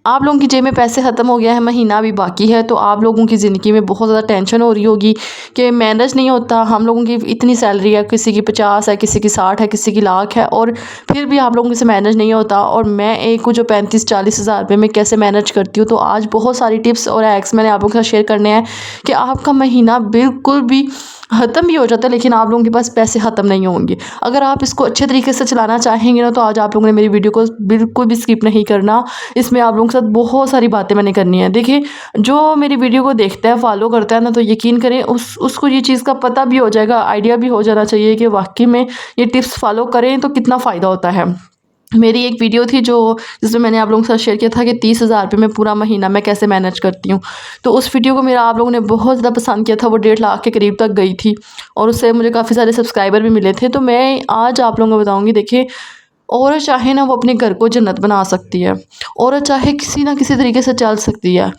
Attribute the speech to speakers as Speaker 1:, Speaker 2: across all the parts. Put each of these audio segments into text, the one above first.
Speaker 1: आप लोगों की जेब में पैसे ख़त्म हो गया है, महीना अभी बाकी है, तो आप लोगों की ज़िंदगी में बहुत ज़्यादा टेंशन हो रही होगी कि मैनेज नहीं होता। हम लोगों की इतनी सैलरी है, किसी की 50 है, किसी की 60 है, किसी की लाख है, और फिर भी आप लोगों से मैनेज नहीं होता। और मैं एक हूँ जो 35-40 हज़ार रुपये में कैसे मैनेज करती हूँ। तो आज बहुत सारी टिप्स और हैक्स मैंने आप लोगों के साथ शेयर करने हैं कि आपका महीना बिल्कुल भी ख़त्म भी हो जाता है, लेकिन आप लोगों के पास पैसे ख़त्म नहीं होंगे। अगर आप इसको अच्छे तरीके से चलाना चाहेंगे ना, तो आज आप लोगों ने मेरी वीडियो को बिल्कुल भी स्किप नहीं करना। इसमें आप लोगों के साथ बहुत सारी बातें मैंने करनी है। देखिए, जो मेरी वीडियो को देखता है, फॉलो करता है ना, तो यकीन करें उसको ये चीज़ का पता भी हो जाएगा, आइडिया भी हो जाना चाहिए कि वाक़ई में ये टिप्स फॉलो करें तो कितना फ़ायदा होता है। मेरी एक वीडियो थी जिसमें मैंने आप लोगों के साथ शेयर किया था कि 30,000 रुपये में पूरा महीना मैं कैसे मैनेज करती हूँ। तो उस वीडियो को मेरा आप लोगों ने बहुत ज़्यादा पसंद किया था, वो 1.5 लाख के करीब तक गई थी और उससे मुझे काफ़ी सारे सब्सक्राइबर भी मिले थे। तो मैं आज आप लोगों को बताऊँगी, देखिए, औरत चाहे ना वो अपने घर को जन्नत बना सकती है, औरत चाहे किसी ना किसी तरीके से चल सकती है।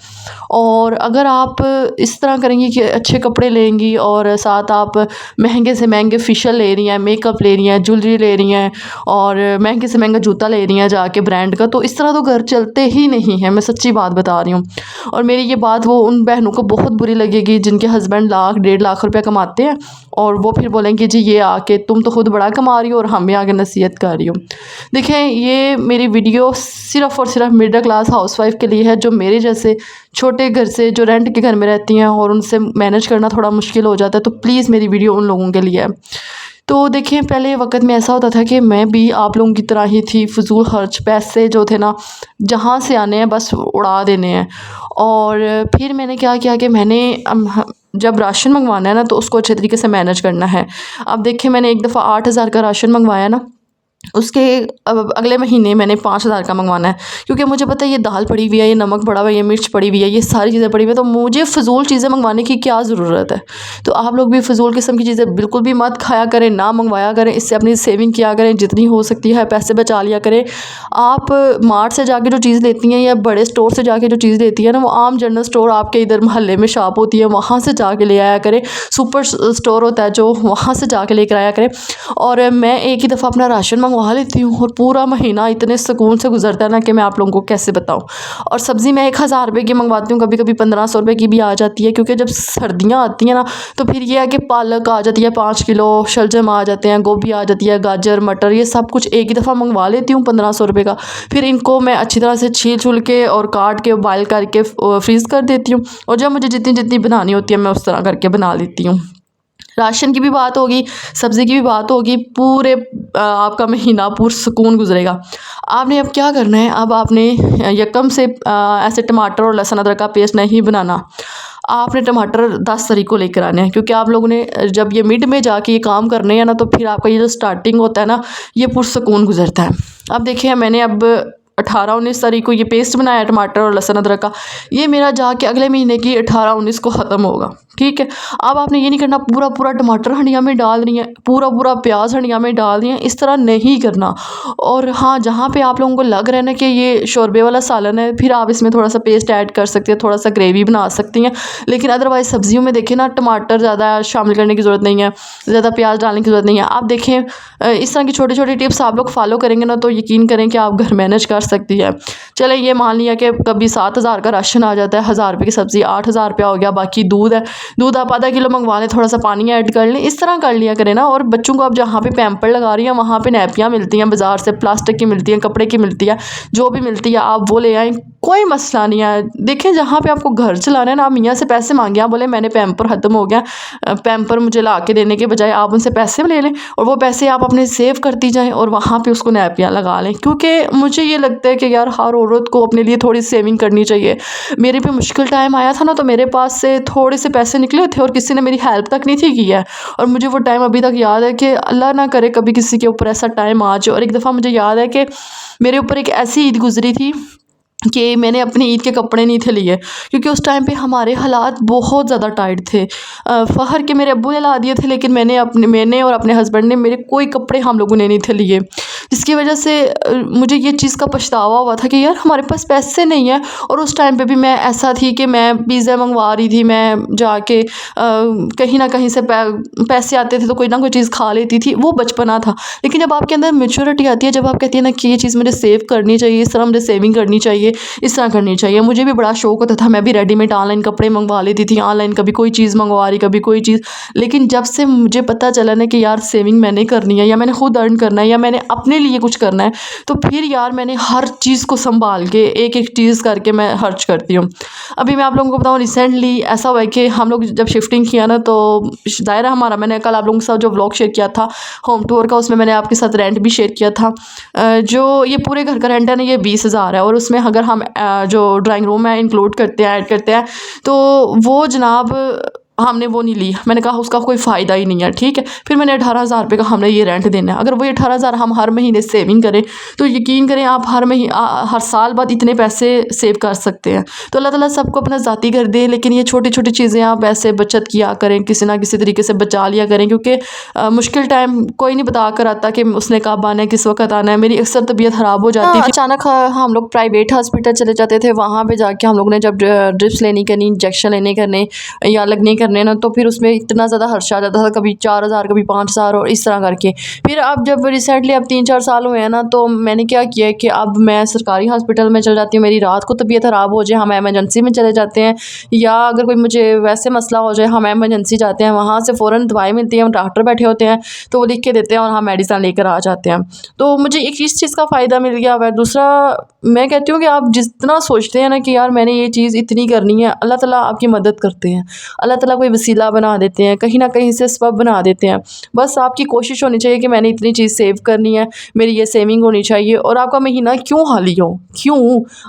Speaker 1: और अगर आप इस तरह करेंगी कि अच्छे कपड़े लेंगी और साथ आप महंगे से महंगे फेशियल ले रही हैं, मेकअप ले रही हैं, ज्वेलरी ले रही हैं और महंगे से महंगा जूता ले रही हैं जाके ब्रांड का, तो इस तरह तो घर चलते ही नहीं हैं। मैं सच्ची बात बता रही हूँ। और मेरी ये बात वो उन बहनों को बहुत बुरी लगेगी जिनके हस्बैंड लाख 1.5 लाख रुपया कमाते हैं और वो फिर बोलेंगे जी ये आके तुम तो खुद बड़ा कमा रही हो और हमें आगे नसीहत कर रही हो। देखें, ये मेरी वीडियो सिर्फ़ और सिर्फ मिडिल क्लास हाउसवाइफ के लिए है, जो मेरे जैसे छोटे घर से, जो रेंट के घर में रहती हैं और उनसे मैनेज करना थोड़ा मुश्किल हो जाता है। तो प्लीज़ मेरी वीडियो उन लोगों के लिए है। तो देखिए, पहले वक़्त में ऐसा होता था कि मैं भी आप लोगों की तरह ही थी, फ़िज़ूल खर्च पैसे जो थे ना, जहाँ से आने हैं बस उड़ा देने हैं। और फिर मैंने क्या किया कि मैंने जब राशन मंगवाना है ना, तो उसको अच्छे तरीके से मैनेज करना है। अब देखिए, मैंने एक दफ़ा 8,000 का राशन मंगवाया ना, उसके अब अगले महीने मैंने 5,000 का मंगवाना है, क्योंकि मुझे पता है ये दाल पड़ी हुई है, ये नमक पड़ा हुआ है, ये मिर्च पड़ी हुई है, ये सारी चीज़ें पड़ी हुई है, तो मुझे फ़िज़ूल चीज़ें मंगवाने की क्या ज़रूरत है। तो आप लोग भी फ़िज़ूल किस्म की चीज़ें बिल्कुल भी मत खाया करें, ना मंगवाया करें। इससे अपनी सेविंग किया करें, जितनी हो सकती है पैसे बचा लिया करें। आप मार्ट से जाके जो चीज़ लेती हैं या बड़े स्टोर से जाके जो चीज़ लेती है ना, वो आम जनरल स्टोर आपके इधर मोहल्ले में शॉप होती है, वहाँ से जाके ले आया करें। सुपर स्टोर होता है जो, वहाँ से जाके लेकर आया करें। और मैं एक ही दफ़ा अपना राशन मंगवा लेती हूँ और पूरा महीना इतने सुकून से गुजरता है ना कि मैं आप लोगों को कैसे बताऊँ। और सब्ज़ी मैं 1,000 रुपये की मंगवाती हूँ, कभी कभी 1,500 रुपये की भी आ जाती है, क्योंकि जब सर्दियाँ आती हैं ना, तो फिर ये है कि पालक आ जाती है 5 किलो, शलजम आ जाते हैं, गोभी आ जाती है, गाजर, मटर, ये सब कुछ एक ही दफ़ा मंगवा लेती हूँ 1,500 रुपये का। फिर इनको मैं अच्छी तरह से छील छुल के और काट के बॉयल करके फ्रीज़ कर देती हूँ, और जब मुझे जितनी जितनी बनानी होती है मैं उस तरह करके बना लेती हूँ। राशन की भी बात होगी, सब्ज़ी की भी बात होगी, पूरे आपका महीना पुरसुकून गुजरेगा। आपने अब क्या करना है, अब आपने यकम से ऐसे टमाटर और लहसुन अदरक का पेस्ट नहीं बनाना। आपने टमाटर 10 तारीख को लेकर आने हैं, क्योंकि आप लोगों ने जब ये मिड में जाके ये काम करने हैं ना, तो फिर आपका ये जो स्टार्टिंग होता है ना, ये पुरसुकून गुजरता है। अब देखिए, मैंने अब 18-19 तारीख को ये पेस्ट बनाया टमाटर और लहसुन अदरक का, ये मेरा जाके अगले महीने की 18-19 को ख़त्म होगा। ठीक है। अब आपने ये नहीं करना पूरा पूरा टमाटर हंडिया में डाल रही हैं, पूरा पूरा प्याज हंडिया में डाल रही हैं, इस तरह नहीं करना। और हाँ, जहाँ पे आप लोगों को लग रहा है ना कि ये शोरबे वाला सालन है, फिर आप इसमें थोड़ा सा पेस्ट ऐड कर सकते हैं, थोड़ा सा ग्रेवी बना सकती हैं। लेकिन अदरवाइज़ सब्जियों में देखें ना, टमाटर ज़्यादा शामिल करने की ज़रूरत नहीं है, ज़्यादा प्याज डालने की ज़रूरत नहीं है। आप देखें, इस तरह की छोटी छोटी टिप्स आप लोग फॉलो करेंगे ना, तो यकीन करें कि आप घर मैनेज कर सकती है। चले, ये मान लिया कि कभी 7,000 का राशन आ जाता है, 1,000 रुपये की सब्ज़ी 8,000 रुपया हो गया, बाकी दूध है, दूध आप आधा किलो मंगवा लें, थोड़ा सा पानी ऐड कर लें, इस तरह कर लिया करें ना। और बच्चों को आप जहाँ पे पैम्पर लगा रही हैं, वहाँ पे नैपियाँ मिलती हैं बाज़ार से, प्लास्टिक की मिलती हैं, कपड़े की मिलती है, जो भी मिलती है आप वो ले आएँ, कोई मसला नहीं है। देखें, जहाँ पे आपको घर चलाना है ना, आप मियाँ से पैसे मांगे, आप बोले मैंने पैम्पर ख़त्म हो गया, पैम्पर मुझे ला के देने के बजाय आप उनसे पैसे ले लें और वो पैसे आप अपने सेव करती जाएँ और वहाँ पे उसको नैपियाँ लगा लें। क्योंकि मुझे ये लगता है कि यार, हर औरत को अपने लिए थोड़ी सेविंग करनी चाहिए। मेरे पे मुश्किल टाइम आया था ना, तो मेरे पास से थोड़े से पैसे निकले थे और किसी ने मेरी हेल्प तक नहीं थी की है, और मुझे वो टाइम अभी तक याद है कि अल्लाह ना करे कभी किसी के ऊपर ऐसा टाइम आ जाए। और एक दफ़ा मुझे याद है कि मेरे ऊपर एक ऐसी ईद गुजरी थी कि मैंने अपनी ईद के कपड़े नहीं थे लिए, क्योंकि उस टाइम पे हमारे हालात बहुत ज़्यादा टाइट थे। फ़हर के मेरे अब्बू ने ला दिए थे, लेकिन मैंने और अपने हस्बैंड ने मेरे कोई कपड़े हम लोगों ने नहीं थे लिए, जिसकी वजह से मुझे ये चीज़ का पछतावा हुआ था कि यार हमारे पास पैसे नहीं है। और उस टाइम पे भी मैं ऐसा थी कि मैं पिज़्ज़ा मंगवा रही थी, मैं जाके कहीं ना कहीं से पैसे आते थे तो कोई ना कोई चीज़ खा लेती थी, वो बचपना था। लेकिन जब आपके अंदर मैच्योरिटी आती है, जब आप कहती हैं ना कि ये चीज़ मुझे सेव करनी चाहिए, इस तरह मुझे सेविंग करनी चाहिए, चाहिए, इस तरह करनी चाहिए। मुझे भी बड़ा शौक होता था, मैं भी रेडीमेड ऑनलाइन कपड़े मंगवा लेती थी, ऑनलाइन कभी कोई चीज़ मंगवा रही, कभी कोई चीज़। लेकिन जब से मुझे पता चला ना कि यार सेविंग मैंने करनी है, या मैंने खुद अर्न करना है, या मैंने अपने लिए कुछ करना है, तो फिर यार मैंने हर चीज़ को संभाल के एक एक चीज़ करके मैं खर्च करती हूँ। अभी मैं आप लोगों को बताऊँ, रिसेंटली ऐसा हुआ है कि हम लोग जब शिफ्टिंग किया ना, तो दायरा हमारा, मैंने कल आप लोगों के साथ जो व्लॉग शेयर किया था होम टूर का, उसमें मैंने आपके साथ रेंट भी शेयर किया था। जो ये पूरे घर का रेंट है ना, ये 20,000 है। और उसमें अगर हम जो ड्राइंग रूम है इंक्लूड करते हैं, ऐड करते हैं, तो वो जनाब हमने वो नहीं ली। मैंने कहा उसका कोई फ़ायदा ही नहीं है, ठीक है। फिर मैंने 18,000 रुपये का हमने ये रेंट देना है। अगर वही 18,000 हम हर महीने सेविंग करें, तो यकीन करें आप हर साल बाद इतने पैसे सेव कर सकते हैं। तो अल्लाह ताला सबको अपना ज़ाती घर दे, लेकिन ये छोटी छोटी चीज़ें आप ऐसे बचत किया करें, किसी ना किसी तरीके से बचा लिया करें, क्योंकि मुश्किल टाइम कोई नहीं बता कर आता कि उसने कब आना है, किस वक्त आना है। मेरी अक्सर तबीयत ख़राब हो जाती थी। अचानक हम लोग प्राइवेट हॉस्पिटल चले जाते थे। वहाँ पर जाके हम लोग ने जब ड्रिप्स लेनी करनी, इंजेक्शन लेने करने या लगने करने ना, तो फिर उसमें इतना ज़्यादा खर्चा आ जाता था, कभी 4,000 कभी 5,000 और इस तरह करके। फिर अब जब रिसेंटली अब 3-4 साल हुए हैं ना, तो मैंने क्या किया है कि अब मैं सरकारी हॉस्पिटल में चल जाती हूँ। मेरी रात को तबीयत ख़राब हो जाए, हम एमरजेंसी में चले जाते हैं, या अगर कोई मुझे वैसे मसला हो जाए, हम एमरजेंसी जाते हैं, वहाँ से फ़ौरन दवाई मिलती है, डॉक्टर बैठे होते हैं, तो वो लिख के देते हैं और हम मेडिसिन लेकर आ जाते हैं। तो मुझे एक इस चीज़ का फ़ायदा मिल गया है। दूसरा, मैं कहती हूँ कि आप जितना सोचते हैं ना कि यार मैंने ये चीज़ इतनी करनी है, अल्लाह ताला आपकी मदद करते हैं। अल्लाह ताला कोई वसीला बना देते हैं, कहीं ना कहीं से सबब बना देते हैं। बस आपकी कोशिश होनी चाहिए कि मैंने इतनी चीज़ सेव करनी है, मेरी ये सेविंग होनी चाहिए। और आपका महीना क्यों खाली हो, क्यों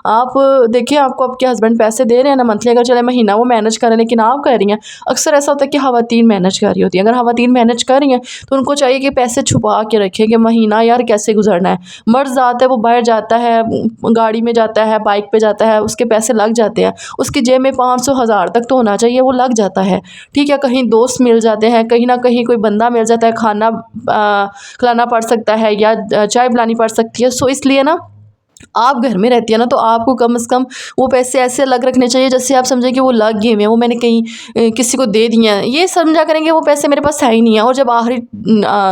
Speaker 1: आप देखिए, आपको आपके हस्बैंड पैसे दे रहे हैं ना मंथली, अगर चले महीना वो मैनेज करें, लेकिन आप कह रही हैं। अक्सर ऐसा होता है कि खवातीन मैनेज कर रही होती हैं। अगर खवातीन मैनेज कर रही हैं, तो उनको चाहिए कि पैसे छुपा के रखें कि महीना यार कैसे गुजरना है। मर्द आता है, वो बाहर जाता है, गाड़ी में जाता है, बाइक पे जाता है, उसके पैसे लग जाते हैं, उसकी जेब में 500-1000 तक तो होना चाहिए, वो लग जाता है, ठीक है। कहीं दोस्त मिल जाते हैं, कहीं ना कहीं कोई बंदा मिल जाता है, खाना खिलाना पड़ सकता है, या चाय पिलानी पड़ सकती है। सो इसलिए ना, आप घर में रहती है ना, तो आपको कम से कम वो पैसे ऐसे अलग रखने चाहिए जैसे आप समझें कि वो लग गए हुए हैं, वो मैंने कहीं किसी को दे दिए हैं, ये समझा करेंगे वो पैसे मेरे पास है ही नहीं है। और जब आखिरी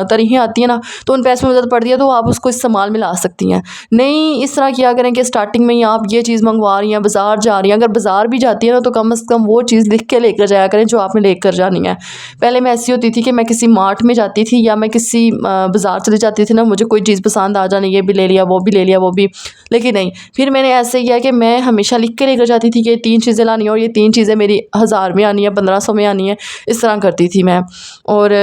Speaker 1: तारीखें आती हैं ना, तो उन पैसों में ज़रूरत पड़ती है, तो आप उसको इस्तेमाल में ला सकती हैं। नहीं, इस तरह किया करें कि स्टार्टिंग में ही आप ये चीज़ मंगवा रही हैं, बाज़ार जा रही हैं, अगर बाज़ार भी जाती है ना, तो कम से कम वो चीज़ लिख के लेकर जाया करें जो आपने लेकर जानी है। पहले मैं ऐसी होती थी कि मैं किसी मार्ट में जाती थी, या मैं किसी बाज़ार चली जाती थी ना, मुझे कोई चीज़ पसंद आ जानी, ये भी ले लिया, वो भी ले लिया, वो भी। लेकिन नहीं, फिर मैंने ऐसे किया कि मैं हमेशा लिख के लेकर जाती थी कि 3 चीज़ें लानी है, और ये 3 चीज़ें मेरी 1000 में आनी है, 1500 में आनी है, इस तरह करती थी मैं। और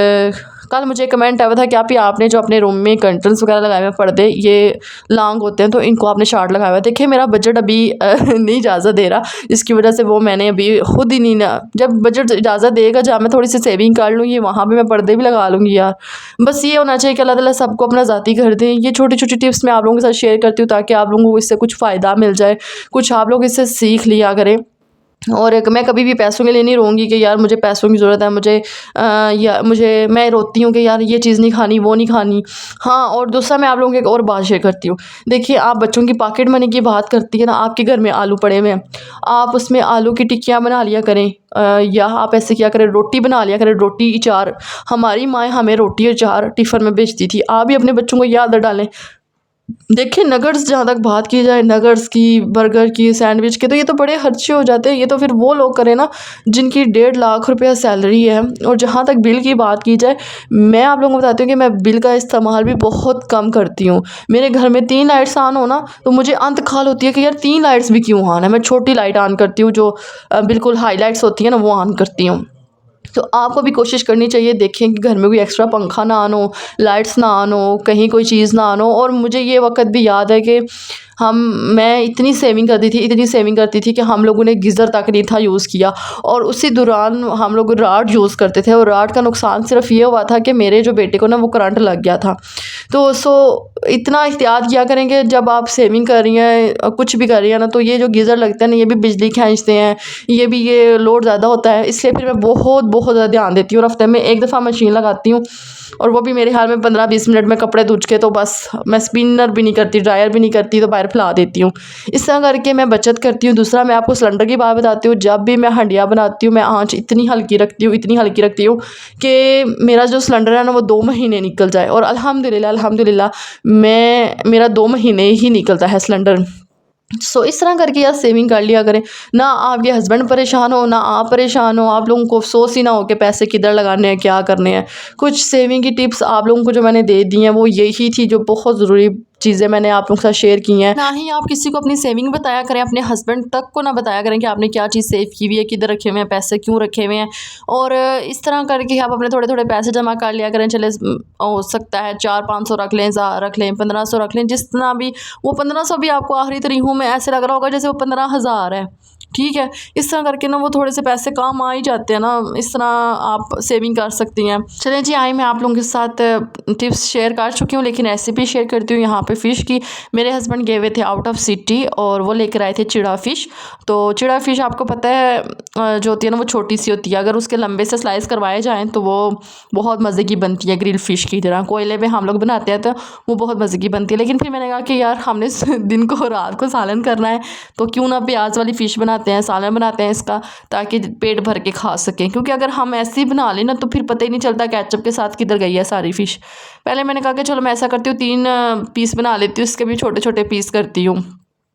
Speaker 1: कल मुझे कमेंट आया था कि आपने जो अपने रूम में कर्टन्स वगैरह लगाए हुए हैं, पर्दे ये लॉन्ग होते हैं, तो इनको आपने शार्ट लगाया हुआ है। देखिए मेरा बजट अभी नहीं इजाज़त दे रहा, जिसकी वजह से वो मैंने अभी खुद ही नहीं ना, जब बजट इजाज़त देगा, जहाँ मैं थोड़ी सी सेविंग कर लूँगी, वहाँ भी मैं पर्दे भी लगा लूँगी यार। बस ये होना चाहिए कि अल्लाह ताला सबको अपना ज़ाती घर दे। ये छोटी छोटी टिप्स मैं आप लोगों के साथ शेयर करती हूँ, ताकि आप लोगों को इससे कुछ फ़ायदा मिल जाए, कुछ आप लोग इससे सीख लिया करें। और एक मैं कभी भी पैसों के लिए नहीं रोऊँगी कि यार मुझे पैसों की ज़रूरत है, मैं रोती हूँ कि यार ये चीज़ नहीं खानी, वो नहीं खानी। हाँ, और दूसरा मैं आप लोगों को एक और बात शेयर करती हूँ। देखिए, आप बच्चों की पॉकेट मनी की बात करती है ना, आपके घर में आलू पड़े हुए हैं, आप उसमें आलू की टिक्कियाँ बना लिया करें, या आप ऐसे किया करें, रोटी बना लिया करें, रोटी अचार। हमारी माएँ हमें रोटी अचार टिफ़िन में भेजती थी, आप भी अपने बच्चों को ये आदत डालें। देखिए, नगेट्स जहाँ तक बात की जाए, नगेट्स की, बर्गर की, सैंडविच के, तो ये तो बड़े खर्चे हो जाते हैं। ये तो फिर वो लोग करें ना जिनकी 1.5 लाख रुपया सैलरी है। और जहाँ तक बिल की बात की जाए, मैं आप लोगों को बताती हूँ कि मैं बिल का इस्तेमाल भी बहुत कम करती हूँ। मेरे घर में 3 लाइट्स ऑन हो ना, तो मुझे अंत-ख़ाल होती है कि यार 3 लाइट्स भी क्यों ऑन है। मैं छोटी लाइट ऑन करती हूँ, जो बिल्कुल हाइलाइट्स होती है ना, वो ऑन करती हूँ। तो आपको भी कोशिश करनी चाहिए, देखें कि घर में कोई एक्स्ट्रा पंखा ना ऑन हो, लाइट्स ना ऑन हो, कहीं कोई चीज़ ना ऑन हो। और मुझे ये वक़्त भी याद है कि मैं इतनी सेविंग करती थी कि हम लोगों ने गीज़र तक नहीं था यूज़ किया, और उसी दौरान हम लोग राड यूज़ करते थे। और राड का नुकसान सिर्फ़ ये हुआ था कि मेरे जो बेटे को ना वो करंट लग गया था। तो इतना एहतियात किया करेंगे जब आप सेविंग कर रही हैं, कुछ भी कर रही हैं ना, तो ये जो गीज़र लगते हैं ना, ये भी बिजली खींचते हैं, ये लोड ज़्यादा होता है। इसलिए फिर मैं बहुत बहुत ज़्यादा ध्यान देती हूँ, और हफ्ते में 1 दफ़ा मशीन लगाती हूँ, और वो भी मेरे ख्याल में 15-20 मिनट में कपड़े धुल के, तो बस मैं स्पिनर भी नहीं करती, ड्रायर भी नहीं करती, तो बाहर फैला देती हूँ। इस तरह करके मैं बचत करती हूँ। दूसरा, मैं आपको सिलेंडर की बात बताती हूँ। जब भी मैं हंडिया बनाती हूँ, मैं आँच इतनी हल्की रखती हूँ कि मेरा जो सिलेंडर है ना, वो 2 महीने निकल जाए। और अल्हम्दुलिल्लाह मेरा 2 महीने ही निकलता है सिलेंडर। सो इस तरह करके यार सेविंग कर लिया करें। ना आपके हस्बैंड परेशान हो, ना आप परेशान हो, आप लोगों को अफ़सोस ही ना हो कि पैसे किधर लगाने हैं, क्या करने हैं। कुछ सेविंग की टिप्स आप लोगों को जो मैंने दे दी हैं वो यही थी, जो बहुत ज़रूरी चीज़ें मैंने आप लोगों के साथ शेयर की हैं। ना ही आप किसी को अपनी सेविंग बताया करें, अपने हस्बैंड तक को ना बताया करें कि आपने क्या चीज़ सेव की हुई है, किधर रखे हुए हैं पैसे, क्यों रखे हुए हैं। और इस तरह करके आप अपने थोड़े थोड़े पैसे जमा कर लिया करें। चले हो सकता है 400-500 रख लें, 1000 रख लें, 1500 रख लें, जितना भी। वो 1500 भी आपको आखिरी तरीकों में ऐसे लग रहा होगा जैसे वो 15,000 है, ठीक है। इस तरह करके ना वो थोड़े से पैसे काम आ ही जाते हैं ना, इस तरह आप सेविंग कर सकती हैं। चलें जी, आई मैं आप लोगों के साथ टिप्स शेयर कर चुकी हूँ, लेकिन रेसिपी शेयर करती हूँ यहाँ पे फ़िश की। मेरे हस्बैंड गए हुए थे आउट ऑफ सिटी और वो लेकर आए थे चिड़ा फ़िश। तो चिड़ा फ़िश आपको पता है जो होती है ना वो छोटी सी होती है, अगर उसके लंबे से स्लाइस करवाए जाएँ तो वो बहुत मज़े की बनती है, ग्रिल फ़िश की तरह। कोयले में हम लोग बनाते हैं तो वो बहुत मज़े की बनती है। लेकिन फिर मैंने कहा कि यार हमने दिन को रात को सालन करना है, तो क्यों ना प्याज वाली फ़िश बनाते हैं, सालन बनाते हैं इसका, ताकि पेट भर के खा सकें। क्योंकि अगर हम ऐसे ही बना लें ना तो फिर पता ही नहीं चलता केचप के साथ किधर गई है सारी फ़िश। पहले मैंने कहा कि चलो मैं ऐसा करती हूँ, 3 पीस बना लेती हूँ, इसके भी छोटे छोटे पीस करती हूँ।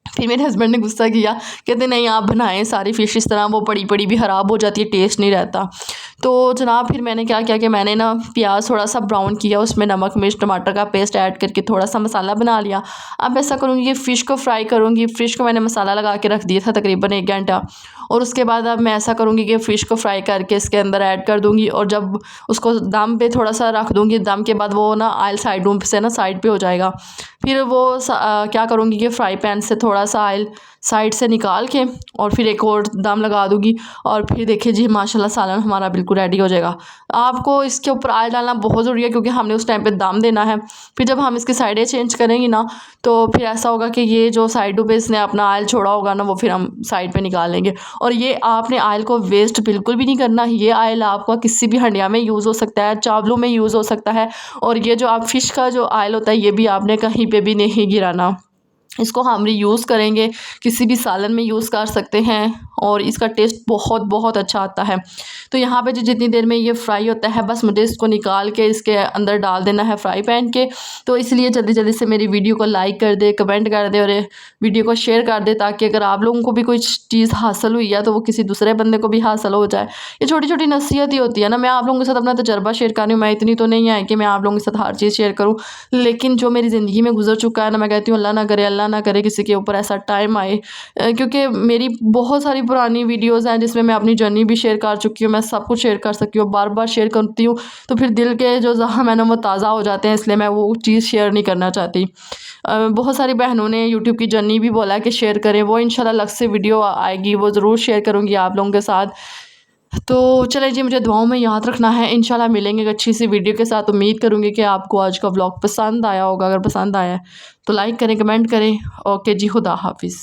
Speaker 1: फिर मेरे हस्बैंड ने गुस्सा किया, कहते नहीं आप बनाएं सारी फ़िश इस तरह, वो पड़ी पड़ी भी ख़राब हो जाती है, टेस्ट नहीं रहता। तो जनाब फिर मैंने क्या किया कि मैंने ना प्याज थोड़ा सा ब्राउन किया, उसमें नमक मिर्च टमाटर का पेस्ट ऐड करके थोड़ा सा मसाला बना लिया। अब ऐसा करूँगी कि फ़िश को फ्राई करूँगी। फ़िश को मैंने मसाला लगा के रख दिया था तकरीबन 1 घंटा, और उसके बाद अब मैं ऐसा करूँगी कि फ़िश को फ्राई करके इसके अंदर ऐड कर दूँगी, और जब उसको दम पे थोड़ा सा रख दूँगी, दम के बाद वो ना ऑयल साइडों से ना साइड पे हो जाएगा। फिर वो क्या करूँगी कि फ्राई पैन से थोड़ा सा ऑयल साइड से निकाल के और फिर एक और दम लगा दूँगी, और फिर देखिए जी माशाल्लाह सालन हमारा बिल्कुल रेडी हो जाएगा। आपको इसके ऊपर ऑयल डालना बहुत ज़रूरी है, क्योंकि हमने उस टाइम पे दम देना है। फिर जब हम इसकी साइडें चेंज करेंगे ना तो फिर ऐसा होगा कि ये जो साइडों पे इसने अपना ऑयल छोड़ा होगा ना वो फिर हम साइड पे निकाल लेंगे। और ये आपने ऑयल को वेस्ट बिल्कुल भी नहीं करना। ये ऑयल आपका किसी भी हंडिया में यूज़ हो सकता है, चावलों में यूज़ हो सकता है, और ये जो आप फ़िश का जो ऑयल होता है ये भी आपने कहीं पे भी नहीं गिराना। इसको हम रीयूज़ करेंगे, किसी भी सालन में यूज़ कर सकते हैं, और इसका टेस्ट बहुत बहुत अच्छा आता है। तो यहाँ पे जो जितनी देर में ये फ्राई होता है, बस मुझे इसको निकाल के इसके अंदर डाल देना है फ्राई पैन के। तो इसलिए जल्दी जल्दी से मेरी वीडियो को लाइक कर दे, कमेंट कर दे, और वीडियो को शेयर कर दे, ताकि अगर आप लोगों को भी कोई चीज़ हासिल हुई है तो वो किसी दूसरे बंदे को भी हासिल हो जाए। ये छोटी छोटी नसीहत ही होती है ना। मैं आप लोगों के साथ अपना तजर्बा शेयर कर रही हूँ, मैं इतनी तो नहीं है कि मैं आप लोगों के साथ हर चीज़ शेयर करूँ, लेकिन जो मेरी ज़िंदगी में गुजर चुका है ना, मैं कहती हूँ अल्लाह ना करे किसी के ऊपर ऐसा टाइम आए। क्योंकि मेरी बहुत सारी पुरानी वीडियोज़ हैं जिसमें मैं अपनी जर्नी भी शेयर कर चुकी हूँ, मैं सब कुछ शेयर कर सकती हूँ, बार बार शेयर करती हूँ तो फिर दिल के जो ज़ख्म है ना वो ताज़ा हो जाते हैं, इसलिए मैं वो चीज़ शेयर नहीं करना चाहती। बहुत सारी बहनों ने यूट्यूब की जर्नी भी बोला कि शेयर करें, वो इंशाल्लाह अलग से वीडियो आएगी, वो ज़रूर शेयर करूँगी आप लोगों के साथ। तो चलिए जी, मुझे दुआओं में याद रखना है। इंशाल्लाह मिलेंगे एक अच्छी सी वीडियो के साथ। उम्मीद करूँगी कि आपको आज का व्लॉग पसंद आया होगा। अगर पसंद आया है तो लाइक करें, कमेंट करें। ओके जी, खुदा हाफिज़।